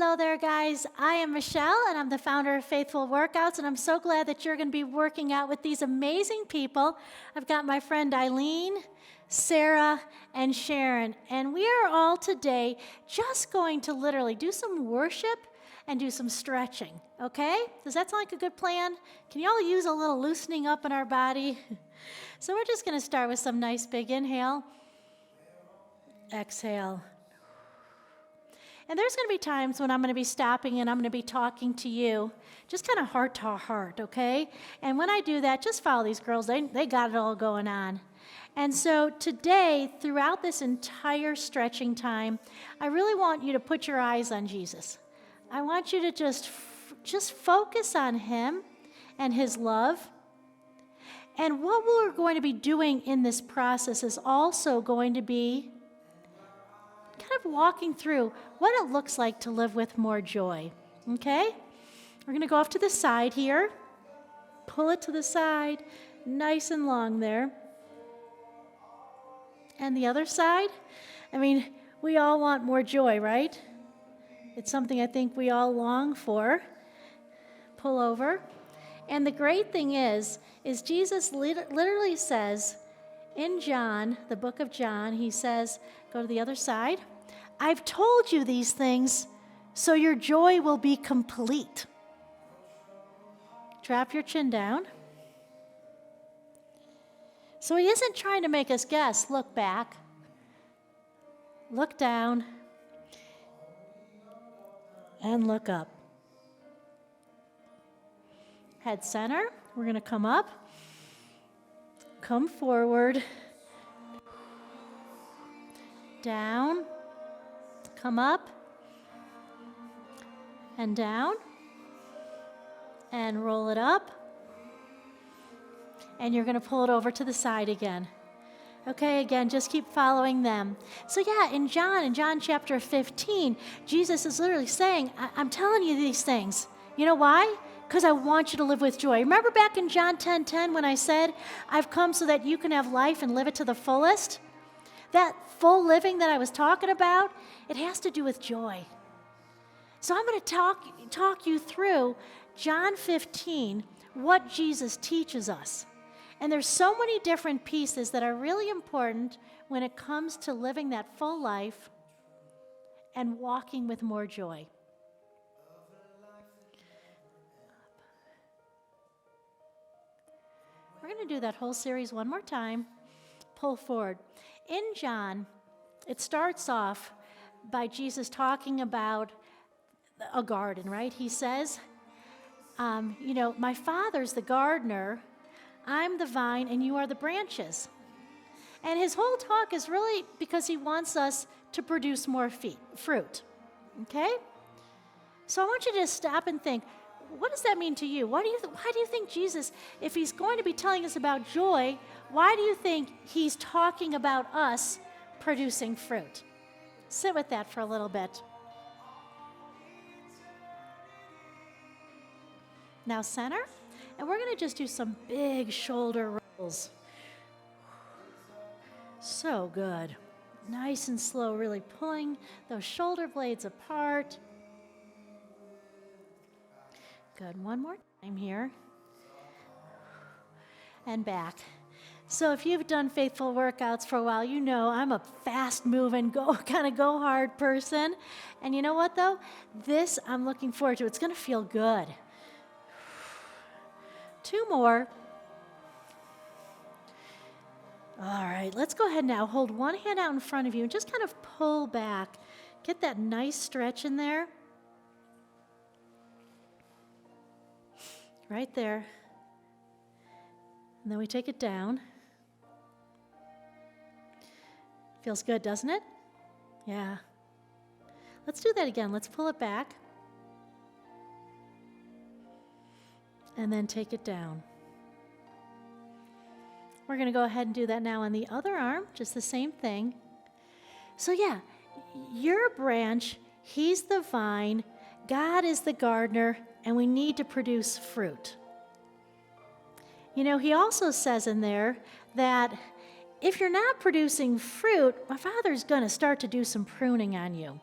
Hello there, guys. I am Michelle, and I'm the founder of Faithful Workouts, and I'm so glad that you're going to be working out with these amazing people. I've got my friend Eileen, Sarah, and Sharon, and we are all today just going to literally do some worship and do some stretching, okay? Does that sound like a good plan? Can you all use a little loosening up in our body? So we're just going to start with some nice big inhale, exhale. And there's going to be times when I'm going to be stopping and I'm going to be talking to you, just kind of heart to heart, okay? And when I do that, just follow these girls. They got it all going on. And so today, throughout this entire stretching time, I really want you to put your eyes on Jesus. I want you to just focus on him and his love. And what we're going to be doing in this process is also going to be kind of walking through what it looks like to live with more joy, okay? We're going to go off to the side here. Pull it to the side, nice and long there. And the other side, I mean, we all want more joy, right? It's something I think we all long for. Pull over. And the great thing is Jesus literally says in John, the book of John, he says, go to the other side. I've told you these things so your joy will be complete. Drop your chin down. So he isn't trying to make us guess. Look back. Look down. And look up. Head center. We're going to come up. Come forward. Down. Come up. And down. And roll it up. And you're going to pull it over to the side again. Okay, again, just keep following them. So yeah, in John chapter 15, Jesus is literally saying, I'm telling you these things. You know why? Because I want you to live with joy. Remember back in John 10:10 when I said, I've come so that you can have life and live it to the fullest? That full living that I was talking about, it has to do with joy. So I'm going to talk you through John 15, what Jesus teaches us. And there's so many different pieces that are really important when it comes to living that full life and walking with more joy. We're going to do that whole series one more time. Pull forward. In John, it starts off by Jesus talking about a garden, right? He says, my Father's the gardener, I'm the vine, and you are the branches. And his whole talk is really because he wants us to produce more fruit, okay? So I want you to stop and think, what does that mean to you? Why do you think Jesus, if he's going to be telling us about joy, why do you think he's talking about us producing fruit? Sit with that for a little bit. Now center, and we're going to just do some big shoulder rolls. So good. Nice and slow, really pulling those shoulder blades apart. Good. One more time here. And back. So if you've done Faithful Workouts for a while, you know I'm a fast-moving, go hard person. And you know what, though? This I'm looking forward to. It's going to feel good. 2 more. All right, let's go ahead now. Hold one hand out in front of you and just kind of pull back. Get that nice stretch in there. Right there. And then we take it down. Feels good, doesn't it? Yeah. Let's do that again. Let's pull it back. And then take it down. We're going to go ahead and do that now on the other arm, just the same thing. So yeah, you're a branch, he's the vine, God is the gardener, and we need to produce fruit. You know, he also says in there that if you're not producing fruit, my Father's going to start to do some pruning on you.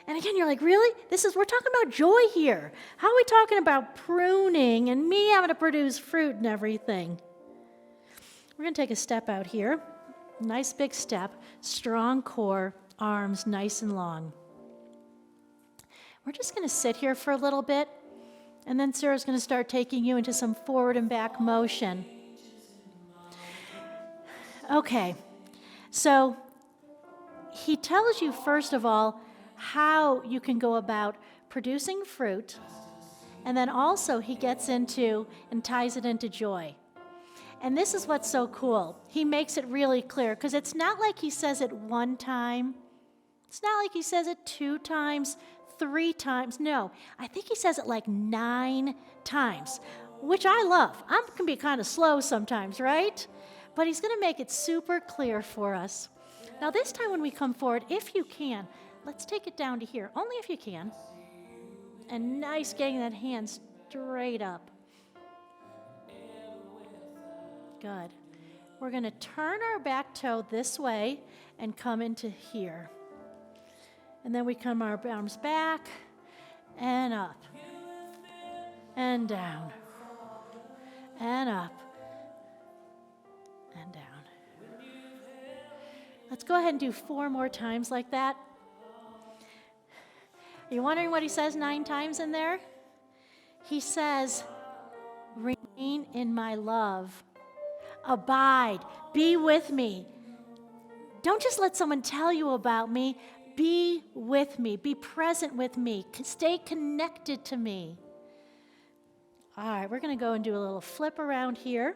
And again, you're like, really? We're talking about joy here. How are we talking about pruning and me having to produce fruit and everything? We're going to take a step out here. Nice big step, strong core, arms nice and long. We're just going to sit here for a little bit, and then Sarah's going to start taking you into some forward and back motion. Okay, so he tells you, first of all, how you can go about producing fruit, and then also he gets into and ties it into joy. And this is what's so cool. He makes it really clear, because it's not like he says it one time. It's not like he says it 2 times, 3 times. No, I think he says it like 9 times, which I love. I can be kind of slow sometimes, right? But he's going to make it super clear for us. Now, this time when we come forward, if you can, let's take it down to here, only if you can. And nice getting that hand straight up. Good. We're going to turn our back toe this way and come into here. And then we come our arms back and up and down and up and down. Let's go ahead and do 4 more times like that. Are you wondering what he says 9 times in there? He says, remain in my love. Abide. Be with me. Don't just let someone tell you about me. Be with me. Be present with me. Stay connected to me. All right, we're going to go and do a little flip around here.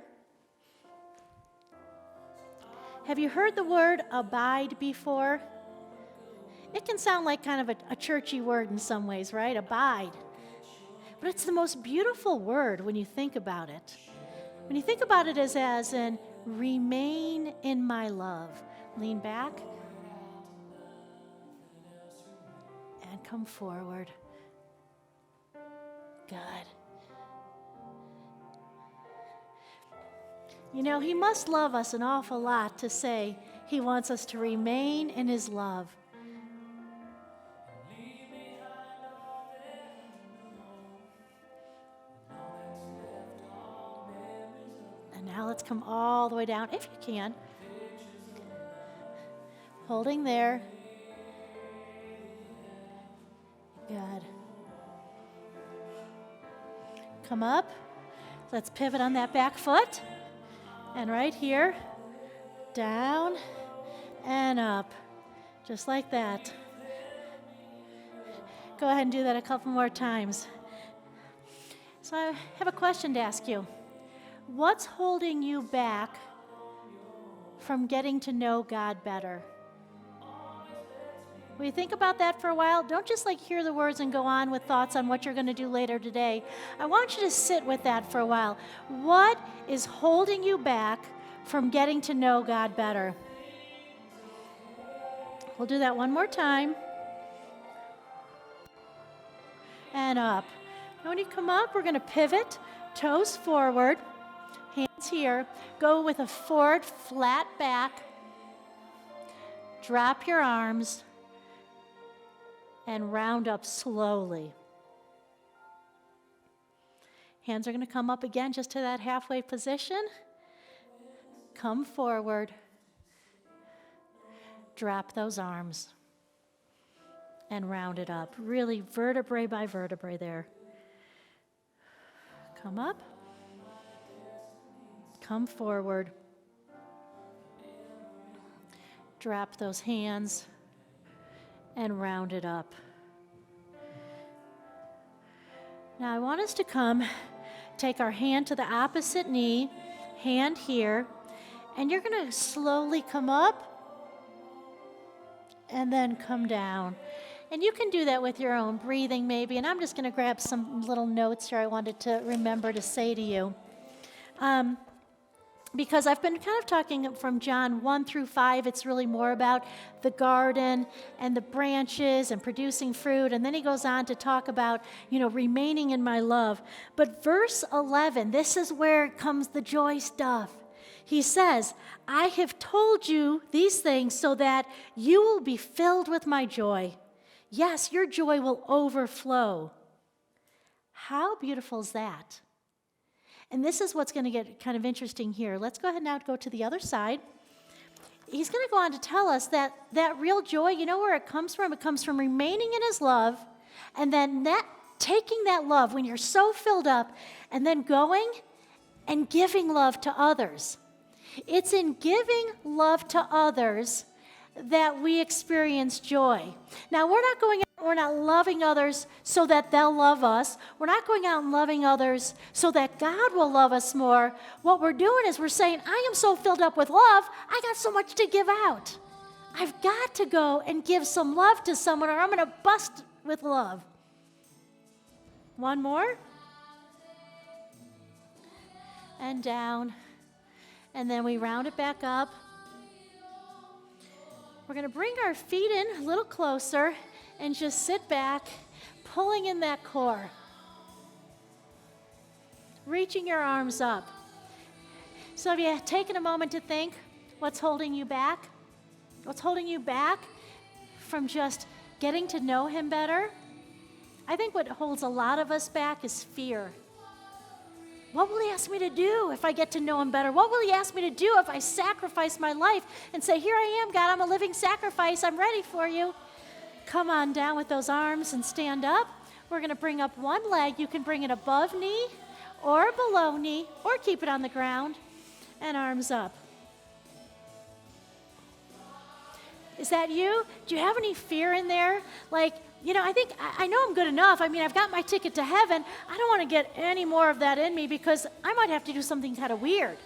Have you heard the word abide before? It can sound like kind of a churchy word in some ways, right? Abide. But it's the most beautiful word when you think about it. When you think about it as in remain in my love. Lean back and come forward. Good. You know, he must love us an awful lot to say he wants us to remain in his love. And now let's come all the way down, if you can. Holding there. Good. Come up. Let's pivot on that back foot. And right here, down and up, just like that. Go ahead and do that a couple more times. So I have a question to ask you. What's holding you back from getting to know God better? Will you think about that for a while? Don't just hear the words and go on with thoughts on what you're going to do later today. I want you to sit with that for a while. What is holding you back from getting to know God better? We'll do that one more time. And up. Now when you come up, we're going to pivot, toes forward, hands here. Go with a forward, flat back. Drop your arms. And round up slowly. Hands are going to come up again just to that halfway position. Come forward. Drop those arms. And round it up. Really vertebrae by vertebrae there. Come up. Come forward. Drop those hands. And round it up. Now I want us to come, take our hand to the opposite knee, hand here, and you're going to slowly come up and then come down. And you can do that with your own breathing maybe, and I'm just going to grab some little notes here I wanted to remember to say to you. Because I've been kind of talking from John 1 through 5, it's really more about the garden and the branches and producing fruit. And then he goes on to talk about, remaining in my love. But verse 11, this is where comes the joy stuff. He says, I have told you these things so that you will be filled with my joy. Yes, your joy will overflow. How beautiful is that? And this is what's going to get kind of interesting here. Let's go ahead now to go to the other side. He's going to go on to tell us that real joy, you know where it comes from? It comes from remaining in his love, and then taking that love when you're so filled up, and then going and giving love to others. It's in giving love to others that we experience joy. Now, we're not loving others so that they'll love us. We're not going out and loving others so that God will love us more. What we're doing is we're saying, I am so filled up with love, I got so much to give out. I've got to go and give some love to someone, or I'm going to bust with love. One more. And down. And then we round it back up. We're going to bring our feet in a little closer and just sit back, pulling in that core. Reaching your arms up. So have you taken a moment to think what's holding you back? What's holding you back from just getting to know him better? I think what holds a lot of us back is fear. What will he ask me to do if I get to know him better? What will he ask me to do if I sacrifice my life and say, here I am, God, I'm a living sacrifice. I'm ready for you. Come on down with those arms and stand up. We're going to bring up one leg. You can bring it above knee or below knee or keep it on the ground, and arms up. Is that you? Do you have any fear in there? Like, I know I'm good enough. I mean, I've got my ticket to heaven. I don't want to get any more of that in me because I might have to do something kind of weird.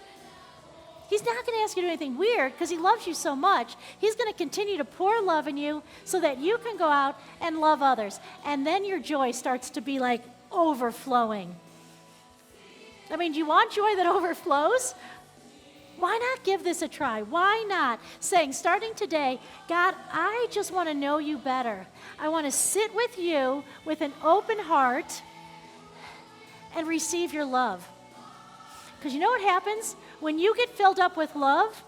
He's not going to ask you to do anything weird because he loves you so much. He's going to continue to pour love in you so that you can go out and love others. And then your joy starts to be like overflowing. I mean, do you want joy that overflows? Why not give this a try? Why not saying, starting today, God, I just want to know you better. I want to sit with you with an open heart and receive your love. Because you know what happens? When you get filled up with love,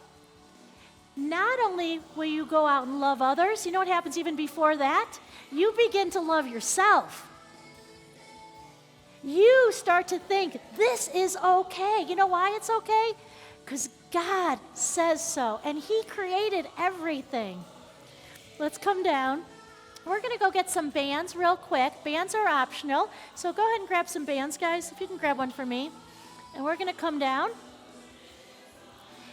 not only will you go out and love others, you know what happens even before that? You begin to love yourself. You start to think, this is okay. You know why it's okay? Because God says so, and he created everything. Let's come down. We're going to go get some bands real quick. Bands are optional, so go ahead and grab some bands, guys, if you can grab one for me. And we're going to come down.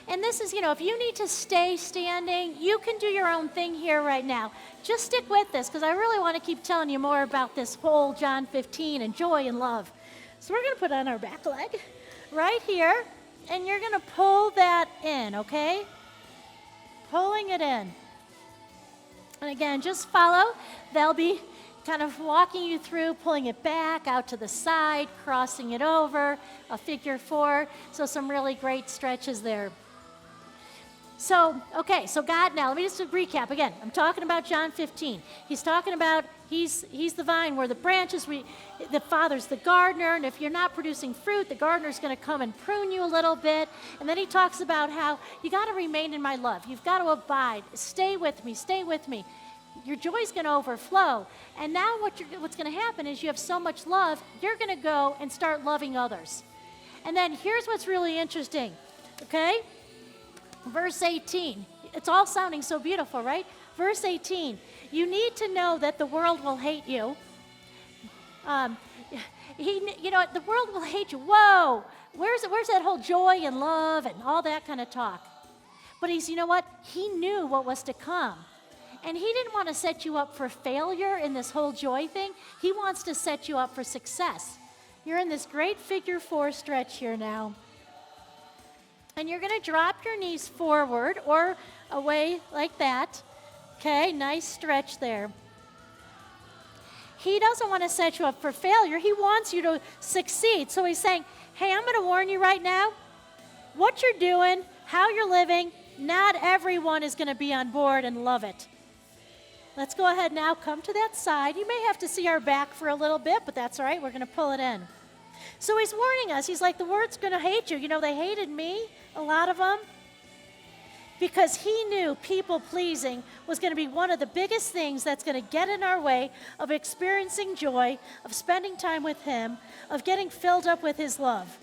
And this is, if you need to stay standing, you can do your own thing here right now. Just stick with this, because I really want to keep telling you more about this whole John 15 and joy and love. So we're going to put on our back leg right here. And you're going to pull that in, okay? Pulling it in. And again, just follow. They'll be kind of walking you through, pulling it back, out to the side, crossing it over, a figure 4. So some really great stretches there. So God now, let me just recap again. I'm talking about John 15. He's talking about he's the vine where the branches, the Father's the gardener, and if you're not producing fruit, the gardener's going to come and prune you a little bit. And then he talks about how you got to remain in my love. You've got to abide. Stay with me. Stay with me. Your joy's going to overflow. And now what's going to happen is you have so much love, you're going to go and start loving others. And then here's what's really interesting, okay? Verse 18. It's all sounding so beautiful, right? Verse 18. You need to know that the world will hate you. The world will hate you. Whoa! Where's that whole joy and love and all that kind of talk? But you know what? He knew what was to come. And he didn't want to set you up for failure in this whole joy thing. He wants to set you up for success. You're in this great figure 4 stretch here now. And you're going to drop your knees forward or away like that. Okay, nice stretch there. He doesn't want to set you up for failure. He wants you to succeed. So he's saying, hey, I'm going to warn you right now. What you're doing, how you're living, not everyone is going to be on board and love it. Let's go ahead now, come to that side. You may have to see our back for a little bit, but that's all right. We're going to pull it in. So he's warning us. He's like, the world's going to hate you. They hated me, a lot of them. because he knew people pleasing was going to be one of the biggest things that's going to get in our way of experiencing joy, of spending time with him, of getting filled up with his love.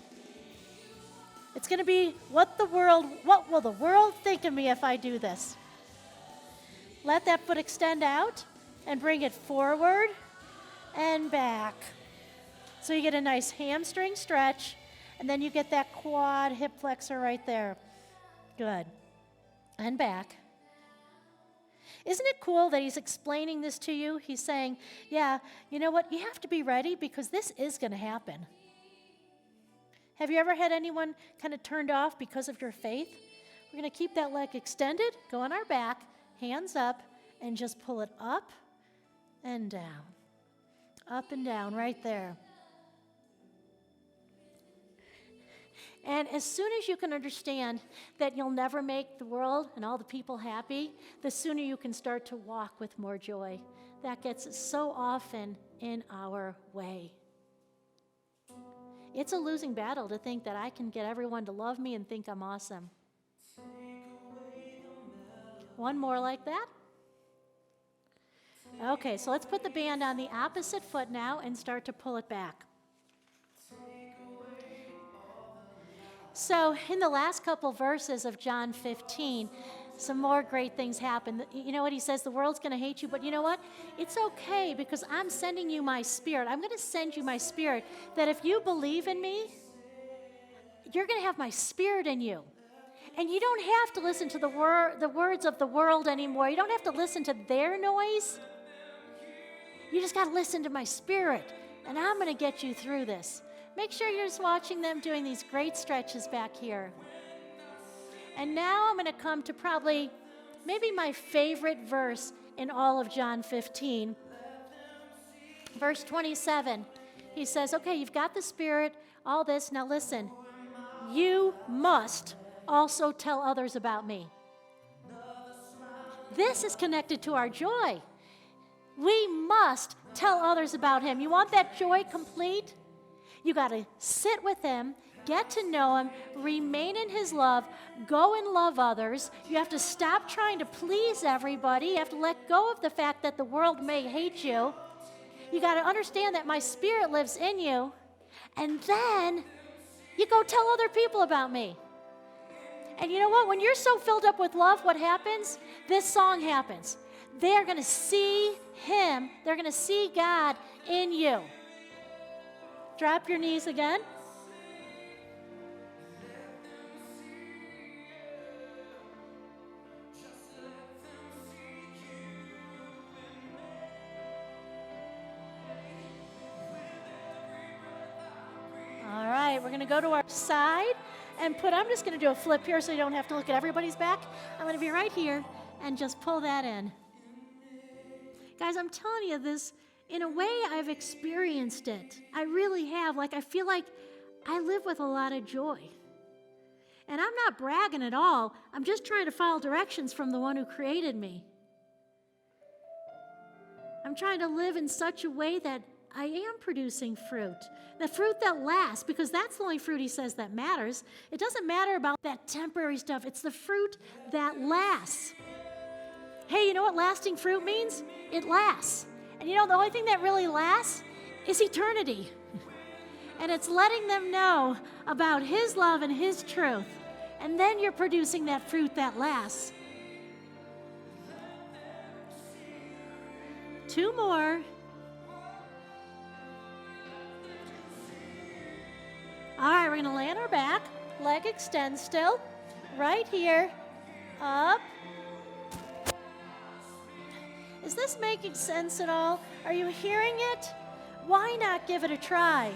It's going to be what will the world think of me if I do this? Let that foot extend out and bring it forward and back. So you get a nice hamstring stretch, and then you get that quad hip flexor right there. Good. And back. Isn't it cool that he's explaining this to you? He's saying, yeah, you know what? You have to be ready because this is going to happen. Have you ever had anyone kind of turned off because of your faith? We're going to keep that leg extended, go on our back, hands up, and just pull it up and down. Up and down right there. And as soon as you can understand that you'll never make the world and all the people happy, the sooner you can start to walk with more joy. That gets so often in our way. It's a losing battle to think that I can get everyone to love me and think I'm awesome. One more like that. Okay, so let's put the band on the opposite foot now and start to pull it back. So in the last couple verses of John 15, some more great things happen. You know what he says? The world's going to hate you, but you know what? It's okay because I'm sending you my spirit. I'm going to send you my spirit that if you believe in me, you're going to have my spirit in you. And you don't have to listen to the words of the world anymore. You don't have to listen to their noise. You just got to listen to my spirit, and I'm going to get you through this. Make sure you're just watching them doing these great stretches back here. And now I'm going to come to probably maybe my favorite verse in all of John 15. Verse 27. He says, okay, you've got the Spirit, all this. Now listen, you must also tell others about me. This is connected to our joy. We must tell others about him. You want that joy complete? You got to sit with him, get to know him, remain in his love, go and love others. You have to stop trying to please everybody. You have to let go of the fact that the world may hate you. You got to understand that my spirit lives in you. And then you go tell other people about me. And you know what? When you're so filled up with love, what happens? This song happens. They're going to see him. They're going to see God in you. Drop your knees again. All right, we're going to go to our side and I'm just going to do a flip here so you don't have to look at everybody's back. I'm going to be right here and just pull that in. Guys, I'm telling you this, in a way I've experienced it. I really have. I feel like I live with a lot of joy. And I'm not bragging at all. I'm just trying to follow directions from the one who created me. I'm trying to live in such a way that I am producing fruit. The fruit that lasts, because that's the only fruit he says that matters. It doesn't matter about that temporary stuff. It's the fruit that lasts. Hey, you know what lasting fruit means? It lasts. And you know, the only thing that really lasts is eternity. And it's letting them know about his love and his truth. And then you're producing that fruit that lasts. 2 more. All right, we're going to lay on our back. Leg extends still. Right here. Up. Is this making sense at all? Are you hearing it? Why not give it a try?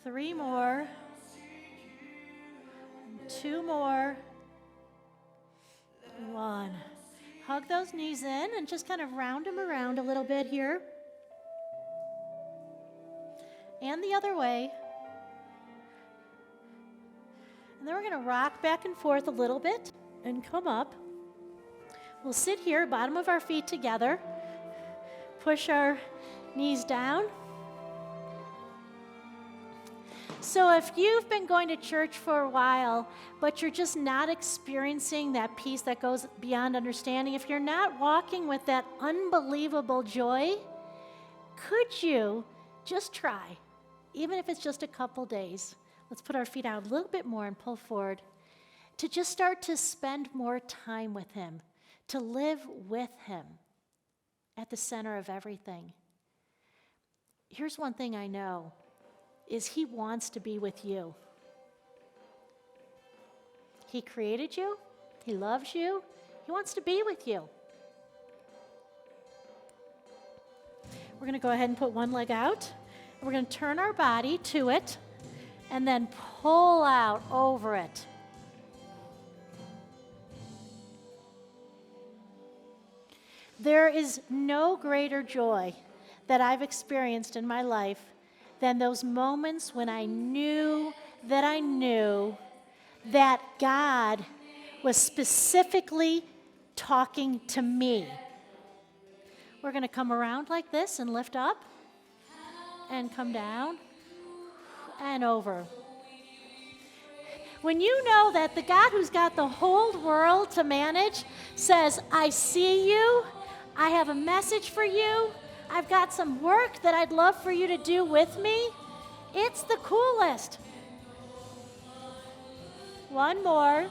Three more. 2 more. 1. Hug those knees in and just kind of round them around a little bit here. And the other way. And then we're going to rock back and forth a little bit and come up. We'll sit here, bottom of our feet together. Push our knees down. So if you've been going to church for a while, but you're just not experiencing that peace that goes beyond understanding, if you're not walking with that unbelievable joy, could you just try, even if it's just a couple days, let's put our feet out a little bit more and pull forward, to just start to spend more time with him, to live with him at the center of everything. Here's one thing I know, is he wants to be with you. He created you. He loves you. He wants to be with you. We're going to go ahead and put one leg out. We're going to turn our body to it and then pull out over it. There is no greater joy that I've experienced in my life than those moments when I knew that God was specifically talking to me. We're going to come around like this and lift up and come down and over. When you know that the God who's got the whole world to manage says, I see you, I have a message for you, I've got some work that I'd love for you to do with me, it's the coolest. One more.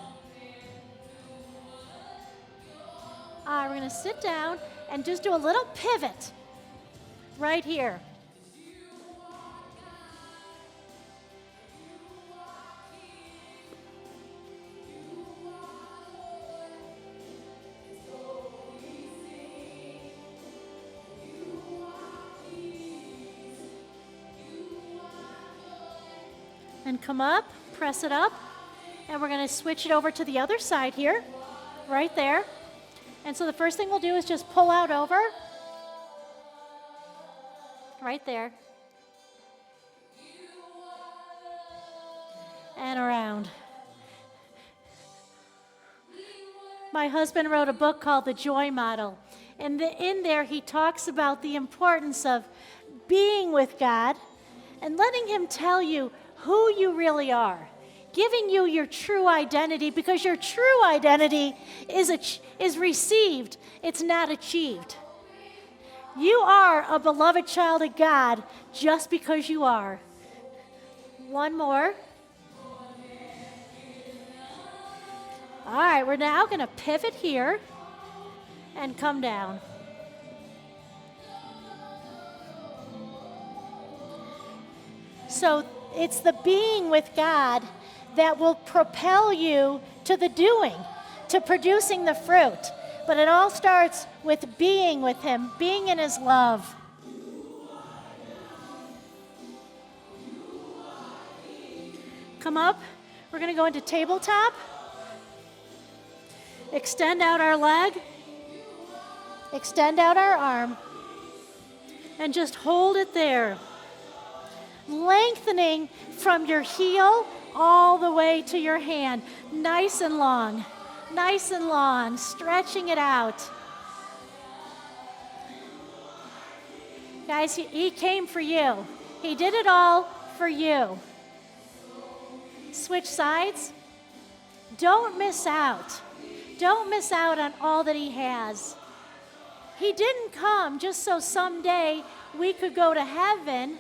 All right, we're going to sit down and just do a little pivot right here. And come up, press it up, and we're going to switch it over to the other side here, right there. And so the first thing we'll do is just pull out over, right there, and around. My husband wrote a book called The Joy Model, and in there he talks about the importance of being with God and letting him tell you who you really are, giving you your true identity, because your true identity is received, it's not achieved. You are a beloved child of God just because you are. One more. All right, we're now going to pivot here and come down. So it's the being with God that will propel you to the doing, to producing the fruit. But it all starts with being with him, being in his love. Come up. We're going to go into tabletop. Extend out our leg. Extend out our arm. And just hold it there. Lengthening from your heel all the way to your hand. Nice and long, stretching it out. Guys, he came for you. He did it all for you. Switch sides. Don't miss out. Don't miss out on all that he has. He didn't come just so someday we could go to heaven.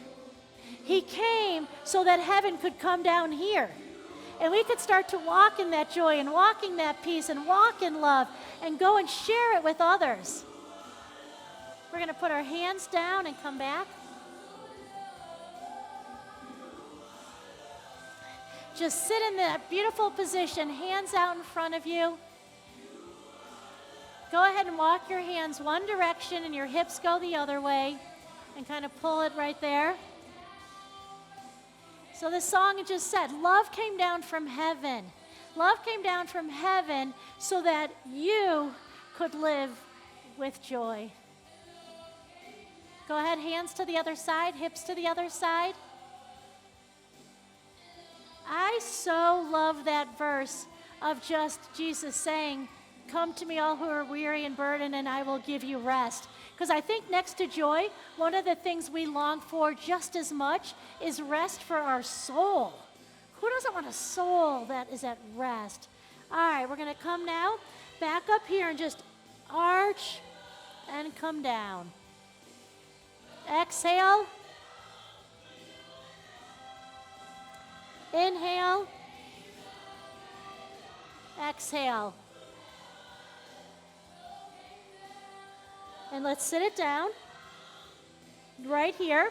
He came so that heaven could come down here. And we could start to walk in that joy and walk in that peace and walk in love and go and share it with others. We're going to put our hands down and come back. Just sit in that beautiful position, hands out in front of you. Go ahead and walk your hands one direction and your hips go the other way and kind of pull it right there. So this song just said, love came down from heaven. Love came down from heaven so that you could live with joy. Go ahead, hands to the other side, hips to the other side. I so love that verse of just Jesus saying, come to me all who are weary and burdened and I will give you rest. Because I think next to joy, one of the things we long for just as much is rest for our soul. Who doesn't want a soul that is at rest? All right, we're going to come now back up here and just arch and come down. Exhale. Inhale. Exhale. And let's sit it down right here.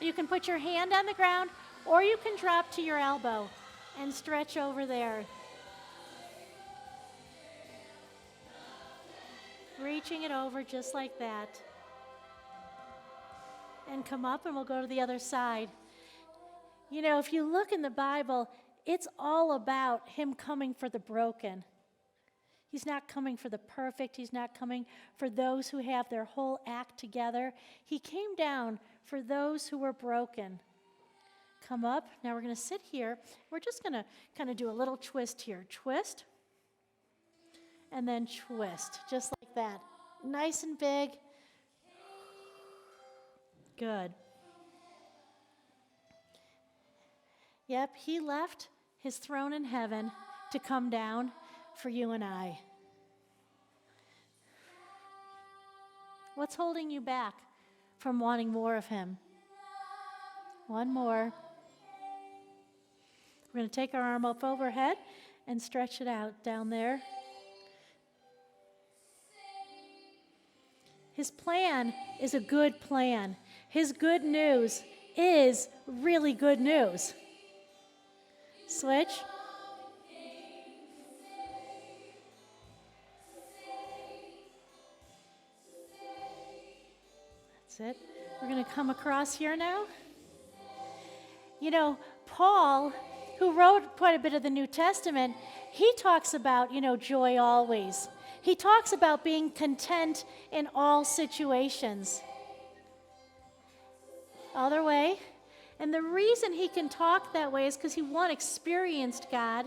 You can put your hand on the ground or you can drop to your elbow and stretch over there. Reaching it over just like that. And come up and we'll go to the other side. You know, if you look in the Bible, it's all about him coming for the broken. He's not coming for the perfect. He's not coming for those who have their whole act together. He came down for those who were broken. Come up. Now we're going to sit here. We're just going to kind of do a little twist here. Twist. And then twist. Just like that. Nice and big. Good. Yep, he left his throne in heaven to come down for you and I. What's holding you back from wanting more of him? One more. We're going to take our arm up overhead and stretch it out down there. His plan is a good plan. His good news is really good news. Switch. That's it. We're going to come across here now. You know, Paul, who wrote quite a bit of the New Testament, he talks about, joy always. He talks about being content in all situations. Other way. And the reason he can talk that way is because he, one, experienced God.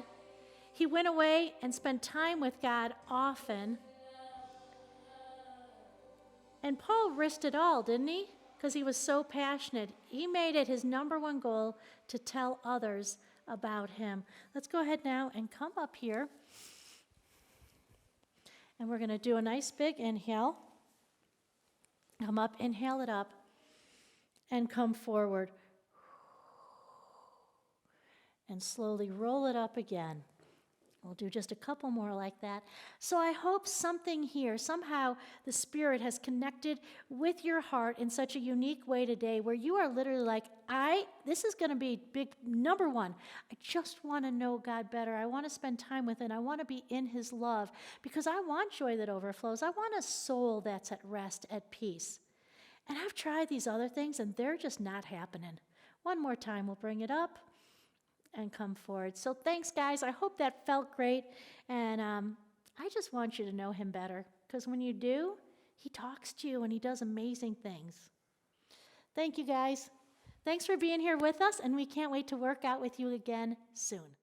He went away and spent time with God often. And Paul risked it all, didn't he? Because he was so passionate. He made it his number one goal to tell others about him. Let's go ahead now and come up here. And we're going to do a nice big inhale. Come up, inhale it up, and come forward. And slowly roll it up again. We'll do just a couple more like that. So I hope something here, somehow the Spirit has connected with your heart in such a unique way today where you are literally like, this is going to be big, number one. I just want to know God better. I want to spend time with Him. I want to be in His love because I want joy that overflows. I want a soul that's at rest, at peace. And I've tried these other things and they're just not happening. One more time, we'll bring it up. And come forward. So thanks, guys. I hope that felt great. And I just want you to know Him better. Because when you do, He talks to you and He does amazing things. Thank you, guys. Thanks for being here with us. And we can't wait to work out with you again soon.